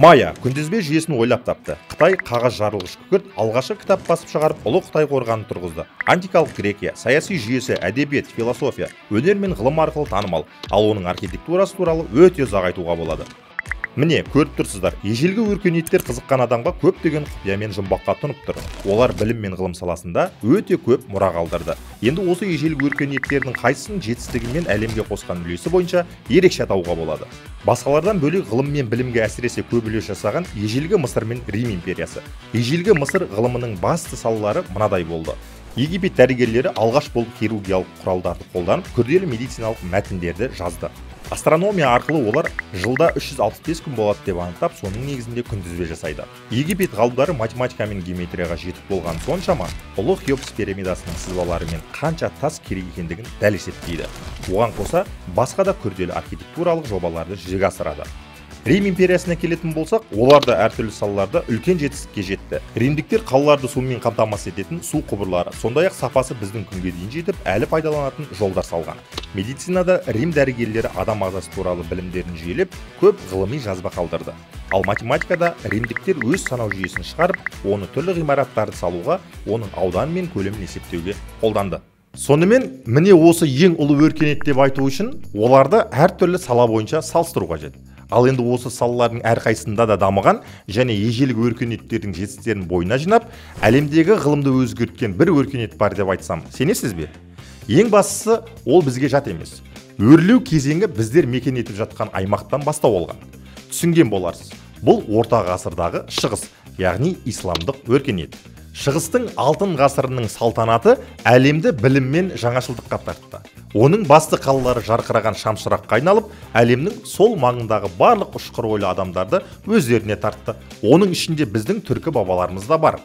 Майя күнтізбе жүйесін ойлап тапты. Қытай қағаз жарылғыш күкірт алғашқы кітап басып шығарып, ұлы Қытай қорғанын тұрғызды. Антикалық Грекия саяси жүйесі, әдебиет, философия, өнер мен ғылым арқылы танымал, ал оның архитектурасы туралы өте ұзақ айтуға болады. Міне, көріп тұрсыздар, ежелгі өркениеттер қызыққан адамға көптеген құпия мен жұмбаққа тұнып тұр. Олар білім мен ғылым саласында өте көп мұра қалдырды. Енді осы ежелгі өркениеттердің қайсының жетістігі мен әлемге қосқан үлесі бойынша ерекше атауға болады. Басқалардан бөлек ғылым мен білімге әсіресе көп үлес жасаған ежелгі Мысыр мен Рим империясы. Ежелгі Мысыр ғылымының басты салалары мынадай болды. Египет дәрігерлері алғаш болып хирургиялық құралдарды қолданып, күрделі медициналық мәтіндерді жазды. Астрономия арқылы олар жылда 365 күн болады деп анықтап, соның негізінде күнтізбе жасайды. Египет ғалымдары математика мен геометрияға жетіп болған соншама, ұлы Хеопс пирамидасының сызбалары мен қанша тас керек екендігін дәл есептейді. Оған қоса басқа да күрделі архитектуралық жобаларды жүзеге асырады. Рим империясына келетін болсақ, олар да әртүрлі салаларда үлкен жетістікке жетті. Римдіктер қалаларды сумен қамтамасыз ететін су құбырлары, сондай-ақ сапасы біздің күнге дейін жетіп, әлі пайдаланатын жолдар салған. Медицинада Рим дәрігерлері адам ағзасы туралы білімдерін жүйелеп, көп ғылыми жазба қалдырды. Ал математикада римдіктер өз санау жүйесін шығарып, оны түрлі ғимараттарды салуға, оның аудан мен көлемін есептеуге қолданды. Сонымен, міне осы ең ұлы өркениет деп айту үшін, оларды әртүрлі сала бойынша салыстыру қажет. Ал енді осы салалардың әрқайсында да дамыған және ежелгі өркениеттердің жетістіктерін бойына жинап, әлемдегі ғылымды өзгерткен бір өркениет бар деп айтсам, сенесіз бе? Ең бастысы, ол бізге жат емес. Өрлеу кезеңі біздер мекен етіп жатқан аймақтан бастау алған. Түсінген боларсыз. Бұл орта ғасырдағы шығыс, яғни исламдық өркениет. Шығыстың алтын ғасырының салтанаты әлемді білім мен жаңашылдыққа тартты. Оның басты қалалары жарқыраған шамшыраққа айналып, әлемнің сол маңындағы барлық ұшқыр ойлы адамдарды өздеріне тартты. Оның ішінде біздің түркі бабаларымыз да бар.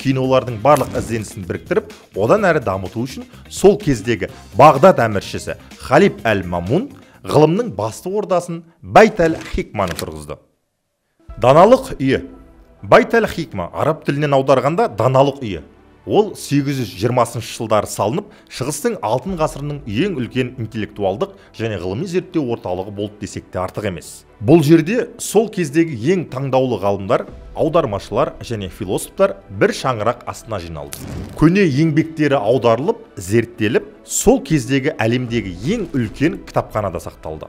Кейін олардың барлық ізденісін біріктіріп, одан әрі дамыту үшін сол кездегі Бағдат әміршісі Халиф әл-Мамун ғылымның басты ордасын Байт әл-Хикманы тұрғызды. Даналық үйі. Байт әл-Хикма араб тілінен аударғанда даналық үйі. Ол 820 жылдары салынып, шығыстың алтын ғасырының ең үлкен интеллектуалдық және ғылыми зерттеу орталығы болды десек те артық емес. Бұл жерде сол кездегі ең таңдаулы ғалымдар, аудармашылар және философтар бір шаңырақ астына жиналды. Көне еңбектері аударылып, зерттеліп, сол кездегі әлемдегі ең үлкен кітапханада сақталды.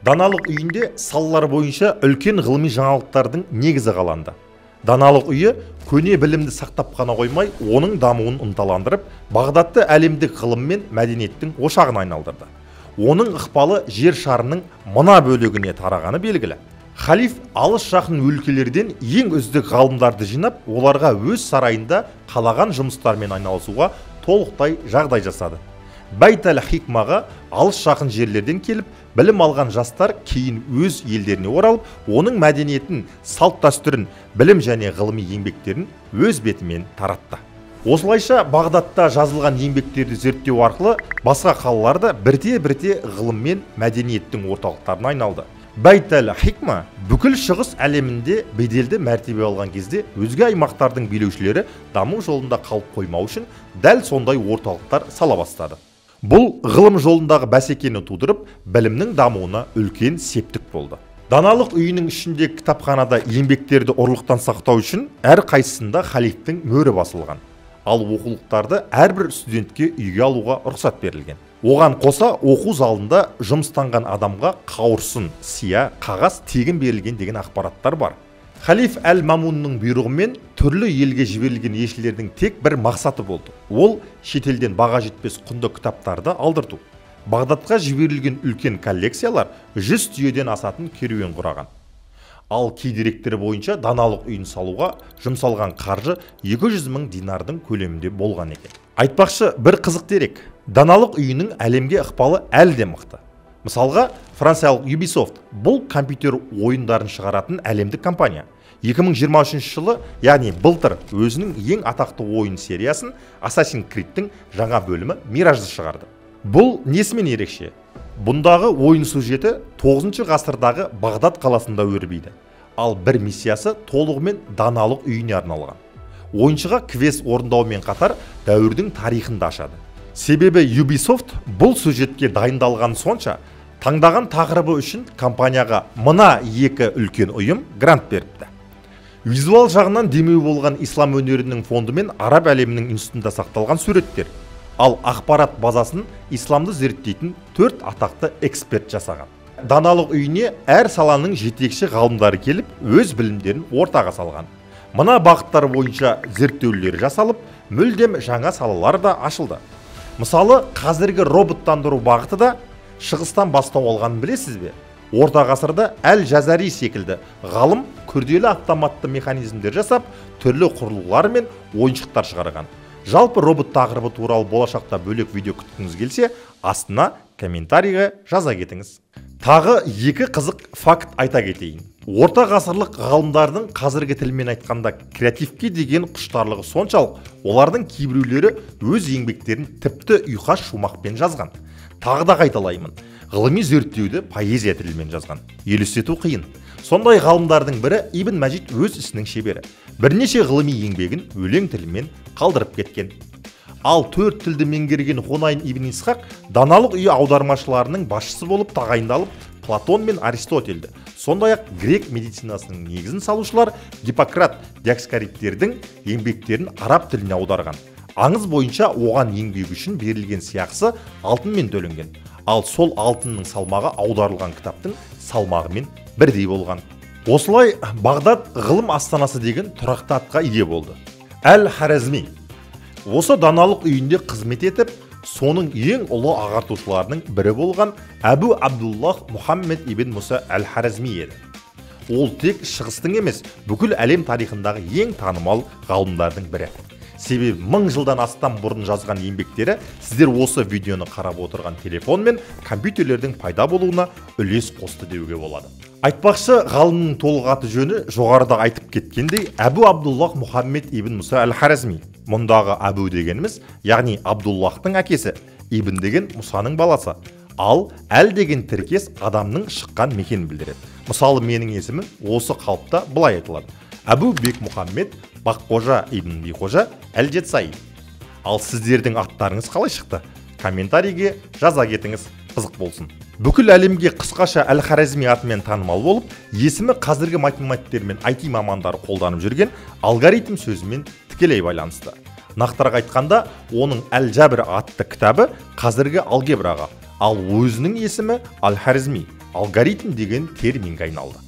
Даналық үйінде салалар бойынша үлкен ғылыми жаңалықтардың негізі қаланды. Даналық үйі көне білімді сақтап қана қоймай, оның дамуын ынталандырып, Бағдатты әлемдік ғылым мен мәдениеттің ошағына айналдырды. Оның ықпалы жер шарының мына бөлігіне тарағаны белгілі. Халиф алыс жақын өлкелерден ең үздік ғалымдарды жинап, оларға өз сарайында қалаған жұмыстармен айналысуға толықтай жағдай жасады. Байт әл-Хикмаға алыс жақын жерлерден келіп, білім алған жастар кейін өз елдеріне оралып, оның мәдениетін, салт дәстүрін, білім және ғылыми еңбектерін өз бетімен таратты. Осылайша Бағдатта жазылған еңбектерді зерттеу арқылы басқа қалаларда бірте-бірте ғылым мен мәдениеттің орталықтарына айналды. Байт әл-Хикма бүкіл шығыс әлемінде беделді мәртебе алған кезде өзге аймақтардың билеушілері даму жолында қалып қоймау үшін дәл сондай орталықтар сала бастады. Бұл ғылым жолындағы бәсекені тудырып, білімнің дамуына үлкен септік болды. Даналық үйінің ішінде кітапханада еңбектерді ұрлықтан сақтау үшін әр қайсысында халифтің мөрі басылған. Ал оқулықтарды әрбір студентке үйге алуға рұқсат берілген. Оған қоса оқу залында жұмыстанған адамға қауырсын, сия, қағаз тегін берілген деген ақпараттар бар. Халиф әл-Мамунның бұйрығымен түрлі елге жіберілген елшілердің тек бір мақсаты болды. Ол шетелден баға жетпес құнды кітаптарды алдырту. Бағдатқа жіберілген үлкен коллекциялар 100 түйеден асатын керуен құраған. Ал кей деректері бойынша даналық үйін салуға жұмсалған қаржы 200 000 динардың көлемінде болған екен. Айтпақшы бір қызық дерек. Даналық үйінің әлемге ықпалы әлі де мықты. Мысалға, франциялық Ubisoft бұл компьютер ойындарын шығаратын әлемдік компания. 2023 жылы, яғни былтыр өзінің ең атақты ойын сериясын Assassin's Creed'тің жаңа бөлімі Миражды шығарды. Бұл несімен ерекше? Бұндағы ойын сюжеті 9 ғасырдағы Бағдат қаласында өрбиді. Ал бір миссиясы толығымен даналық үйіне арналған. Ойыншыға квест орындаумен қатар дәуірдің тарихын да ашады. Себебі Ubisoft бұл сюжетке дайындалған сонша, Таңдаған тақырыбы үшін компанияға мына екі үлкен ұйым грант беріпті. Визуал жағынан демеу болған ислам өнерінің фонды мен араб әлемінің институтында сақталған суреттер. Ал ақпарат базасын исламды зерттейтін 4 атақты эксперт жасаған. Даналық үйіне әр саланың жетекші ғалымдары келіп, өз білімдерін ортаға салған. Мына бағыттар бойынша зерттеулер жасалып, мүлдем жаңа салалар да ашылды. Мысалы, қазіргі роботтандыру бағыты да шығыстан бастау алғанын білесіз бе? Орта ғасырда Әл-Жазари секілді ғалым күрделі автоматты механизмдер жасап, түрлі құрылғылар мен ойыншықтар шығарған. Жалпы робот тақырыбы туралы болашақта бөлек видео күткіңіз келсе, астына комментарийға жаза кетіңіз. Тағы екі қызық факт айта кетейін. Орта ғасырлық ғалымдардың қазіргі тілмен айтқанда креативке деген құштарлығы соншалық, олардың кейбіреулері өз еңбектерін тіпті ұйқас шумақпен жазған. Тағы да қайталаймын, ғылыми зерттеуді поэзия тілімен жазған. Елестету қиын. Сондай ғалымдардың бірі Ибн Мәжид өз ісінің шебері. Бірнеше ғылыми еңбегін өлең тілімен қалдырып кеткен. Ал 4 тілді меңгерген Хунайн ибн Исхақ даналық үйі аудармашыларының басшысы болып тағайындалып, Платон мен Аристотельді, сондай-ақ грек медицинасының негізін салушылар Гиппократ, Диоскоридтердің еңбектерін араб тіліне аударған. Аңыз бойынша оған еңбегі үшін берілген сыйақысы алтынмен төленген. Ал сол алтынның салмағы аударылған кітаптың салмағымен бірдей болған. Осылай Бағдат ғылым астанасы деген тұрақты атқа ие болды. Әл-Харазми осы даналық үйінде қызмет етіп, соның ең ұлы ағартушыларының бірі болған Әбу Абдуллах Мұхаммед ибн Мұса Әл-Харазми еді. Ол тек шығыстың емес, бүкіл әлем тарихындағы ең танымал ғалымдардың бірі. Себебі 1000 жылдан астам бұрын жазған еңбектері сіздер осы видеоны қарап отырған телефон мен компьютерлердің пайда болуына үлес қосты деуге болады. Айтпақшы, ғалымның толық аты жөні жоғарыда айтып кеткендей Әбу Абдуллах Мұхаммед ибн Мұса Әл-Харазми. Мұндағы Әбу дегеніміз, яғни Абдуллахтың әкесі, Ибн деген Мұсаның баласы, ал Әл деген тіркес адамның шыққан мекенін білдіреді. Мысалы, менің есімім осы қалыпта былай айтылады: Әбу Бек Мұхаммед Баққожа ибн Биқожа Әл-Жетсай. Ал сіздердің аттарыңыз қалай шықты? Комментарийге жаза кетіңіз, қызық болсын. Бүкіл әлемге қысқаша Әл-Харазми атымен танымал болып, есімі қазіргі математиктер мен IT мамандары қолданып жүрген алгоритм сөзімен тікелей байланысты. Нақтырақ айтқанда, оның Әл-Жабр атты кітабы қазіргі алгебраға, ал өзінің есімі Әл-Харазми, алгоритм деген терминге айналды.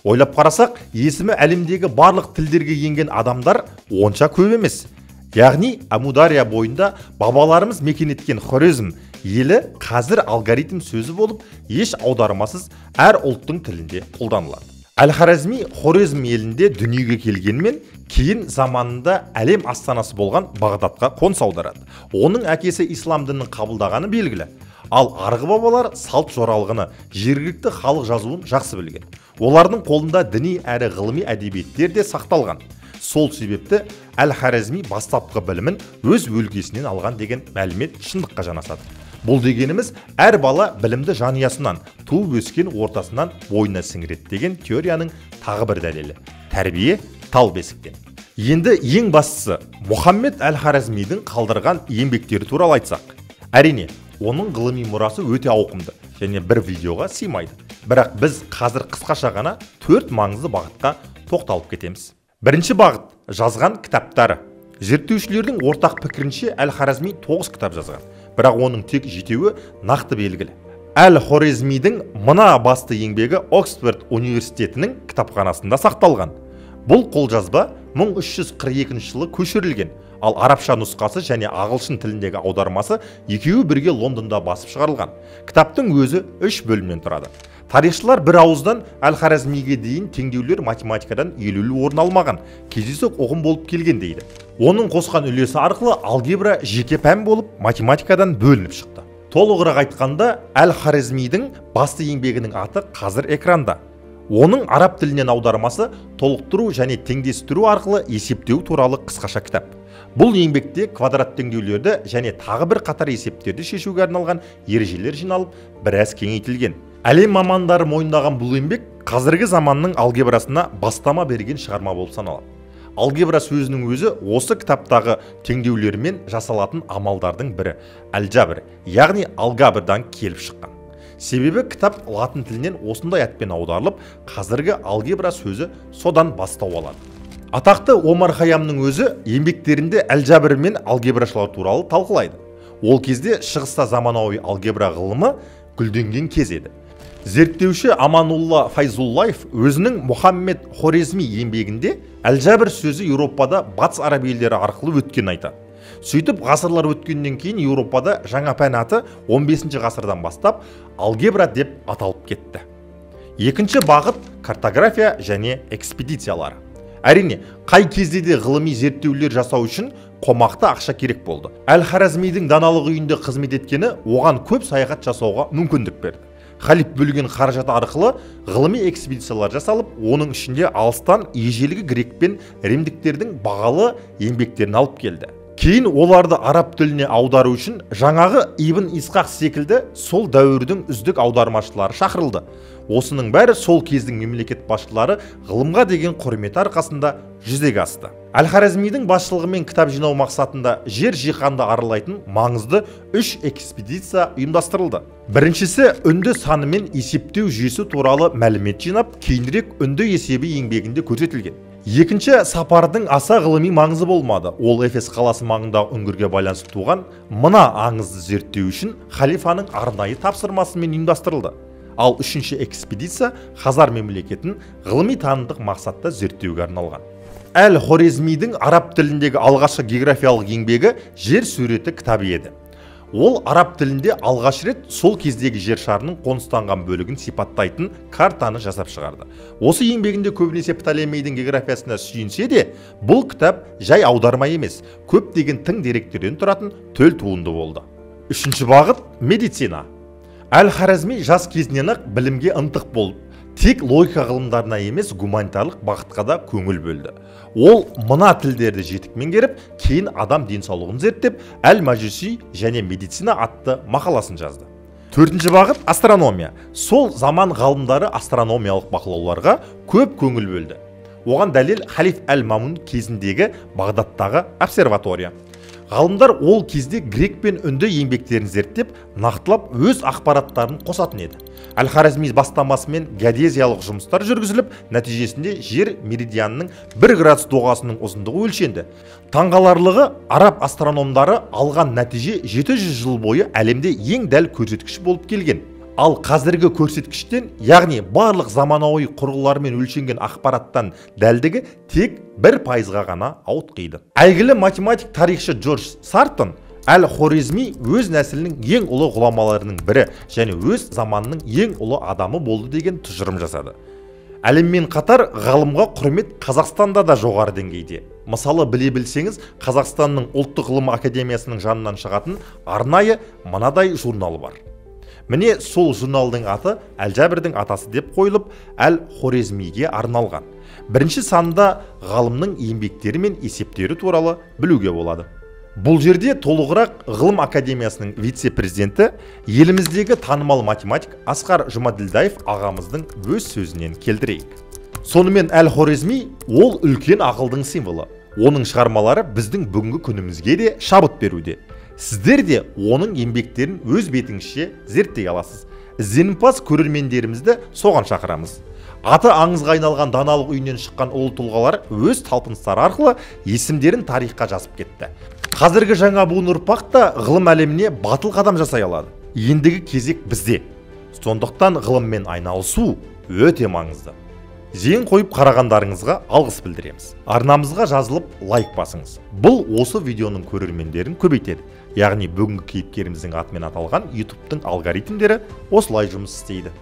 Ойлап қарасақ, есімі әлемдегі барлық тілдерге енген адамдар онша көп емес. Яғни, Әмудария бойында бабаларымыз мекен еткен Хорезм елі қазір алгоритм сөзі болып, еш аудармасыз әр ұлттың тілінде қолданылады. Әл-Харазми Хорезм елінде дүниеге келгенмен, кейін заманында әлем астанасы болған Бағдатқа қоныс аударады. Оның әкесі ислам дінін қабылдағаны белгілі. Ал арғы бабалар салт жоралғыны, жергілікті халық жазуын жақсы білген. Олардың қолында діни әрі ғылыми әдебиеттер де сақталған. Сол себепті Әл-Харазми бастапқы білімін өз өлкесінен алған деген мәлімет шындыққа жанасады. Бұл дегеніміз, әр бала білімді жанұясынан, туып өскен ортасынан бойына сіңіреді деген теорияның тағы бір дәлелі. Тәрбие тал бесіктен. Енді ең бастысы, Мұхаммед Әл-Харазмидің қалдырған еңбектері туралы айтсақ. Әрине, оның ғылыми мұрасы өте ауқымды және бір видеоға сыймайды. Бірақ біз қазір қысқаша ғана 4 маңызды бағытқа тоқталып кетеміз. Бірінші бағыт – жазған кітаптары. Зерттеушілердің ортақ пікірінше Әл-Харазми 9 кітап жазған, бірақ оның тек 7-еуі нақты белгілі. Әл-Хорезмидің мына басты еңбегі Оксфорд университетінің кітапханасында сақталған. Бұл қолжазба 1342 жылы көшірілген, ал арабша нұсқасы және ағылшын тіліндегі аудармасы екеуі бірге Лондонда басып шығарылған. Кітаптың өзі 3 бөлімнен тұрады. Тарихшылар бір ауыздан Әл-Харазмиге дейін теңдеулер математикадан елеулі орын алмаған, кездейсоқ ұғым болып келген дейді. Оның қосқан үлесі арқылы алгебра жеке пән болып математикадан бөлініп шықты. Толығырақ айтқанда, Әл-Харазмидің басты еңбегінің аты қазір экранда. Оның араб тілінен аудармасы толықтыру және теңдестіру арқылы есептеу туралы қысқаша кітап. Бұл еңбекте квадрат теңдеулерді және тағы бір қатар есептерді шешуге арналған ережелер жиналып, біраз кеңейтілген. Әлем мамандары мойындаған бұл еңбек қазіргі заманның алгебрасына бастама берген шығарма болып саналады. Алгебра сөзінің өзі осы кітаптағы теңдеулермен жасалатын амалдардың бірі Әл-Жабр, яғни алгебрадан келіп шыққан. Себебі кітап латын тілінен осындай атпен аударылып, қазіргі алгебра сөзі содан бастау алады. Атақты Омар Хайямның өзі еңбектерінде әлжабір мен алгебрашылар туралы талқылайды. Ол кезде шығыста заманауи алгебра ғылымы гүлденген кез еді. Зерттеуші Аманулла Файзуллаев өзінің Мұхаммед Хорезми еңбегінде әлжабір сөзі Еуропада батыс араб елдері арқылы өткен айтады. Сөйтіп ғасырлар өткеннен кейін Еуропада жаңа пән аты 15 ғасырдан бастап алгебра деп аталып кетті. Екінші бағыт картография және экспедициялары. Әрине, қай кезде де ғылыми зерттеулер жасау үшін қомақты ақша керек болды. Әл-Харазмидің даналық үйінде қызмет еткені оған көп саяхат жасауға мүмкіндік берді. Халиф бөлген қаражат арқылы ғылыми экспедициялар жасалып, оның ішінде алыстан ежелгі грек пен римдіктердің бағалы еңбектерін алып келді. Кейін оларды араб тіліне аудару үшін жаңағы Ибн Исхақ секілді сол дәуірдің үздік аудармашылары шақырылды. Осының бәрі сол кездің мемлекет басшылары ғылымға деген құрметі арқасында жүзеге асты. Әл-Харазмидің басшылығымен кітап жинау мақсатында жер жиһанды аралайтын маңызды 3 экспедиция ұйымдастырылды. Біріншісі үнді саны мен есептеу жүйесі туралы мәлімет жинап, кейінірек үнді есебі еңбегінде көрсетілген. Екінші сапардың аса ғылыми маңызы болмады. Ол Эфес қаласы маңында үңгірге байланысты туған мына аңызды зерттеу үшін халифаның арнайы тапсырмасымен ұйымдастырылды. Ал үшінші экспедиция Хазар мемлекетін ғылыми танымдық мақсатта зерттеуге арналған. Әл-Хорезмидің араб тіліндегі алғашқы географиялық еңбегі жер суреті кітабы еді. Ол араб тілінде алғаш рет сол кездегі жер шарының қоныстанған бөлігін сипаттайтын картаны жасап шығарды. Осы еңбегінде көбінесе Птолемейдің географиясына сүйенсе де, бұл кітап жай аударма емес, көптеген тың деректерден тұратын төл туынды болды. Үшінші бағыт медицина. Әл-Харазми жас кезінен-ақ білімге ынтық болып, тек логика ғылымдарына емес гуманитарлық бағытқа да көңіл бөлді. Ол мына тілдерді жетік меңгеріп, кейін адам денсаулығын зерттеп, Әл-Мәжуси және медицина атты мақаласын жазды. Төртінші бағыт астрономия. Сол заман ғалымдары астрономиялық бақылауларға көп көңіл бөлді. Оған дәлел Халиф әл-Мамун кезіндегі Бағдаттағы обсерватория. Ғалымдар ол кезде грек пен үнді еңбектерін зерттеп, нақтылап өз ақпараттарын қосатын еді. Әл-Харазми бастамасымен геодезиялық жұмыстар жүргізіліп, нәтижесінде жер меридианның 1 градус доғасының ұзындығы өлшенді. Таңғаларлығы, араб астрономдары алған нәтиже 700 жыл бойы әлемде ең дәл көрсеткіш болып келген. Ал қазіргі көрсеткіштен, яғни барлық заманауи құрылғылармен өлшенген ақпараттан дәлдігі тек 1%-ға ғана ауытқиды. Әйгілі математик тарихшы Джордж Сартон Әл-Хорезми өз нәсілінің ең ұлы ғұламаларының бірі және өз заманының ең ұлы адамы болды деген тұжырым жасады. Әлеммен қатар ғалымға құрмет Қазақстанда да жоғары деңгейде. Мысалы, біле білсеңіз, Қазақстанның ұлттық ғылым академиясының жанынан шығатын арнайы мынадай журналы бар. Міне сол журналдың аты Әлжабірдің атасы деп қойылып, Әл-Хорезмиге арналған. Бірінші санында ғалымның еңбектері мен есептері туралы білуге болады. Бұл жерде толығырақ ғылым академиясының вице-президенті, еліміздегі танымал математик Асқар Жұмаділдаев ағамыздың өз сөзінен келтірейік. Сонымен Әл-Хорезми ол үлкен ақылдың символы. Оның шығармалары біздің бүгінгі күнімізге де шабыт беруде. Сіздер де оның еңбектерін өз бетіңізше зерттей аласыз. Ізденімпаз көрермендерімізді соған шақырамыз. Аты аңызға айналған даналық үйінен шыққан ұлы тұлғалар өз талпыныстары арқылы есімдерін тарихқа жазып кетті. Қазіргі жаңа буын ұрпақ та ғылым әлеміне батыл қадам жасай алады. Ендігі кезек бізде. Сондықтан ғылыммен айналысу өте маңызды. Зейін қойып қарағандарыңызға алғыс білдіреміз. Арнамызға жазылып лайк басыңыз. Бұл осы видеоның көрермендерін көбейтеді. Яғни бүгінгі кейіпкеріміздің атымен аталған YouTube-тың алгоритмдері осылай жұмыс істейді.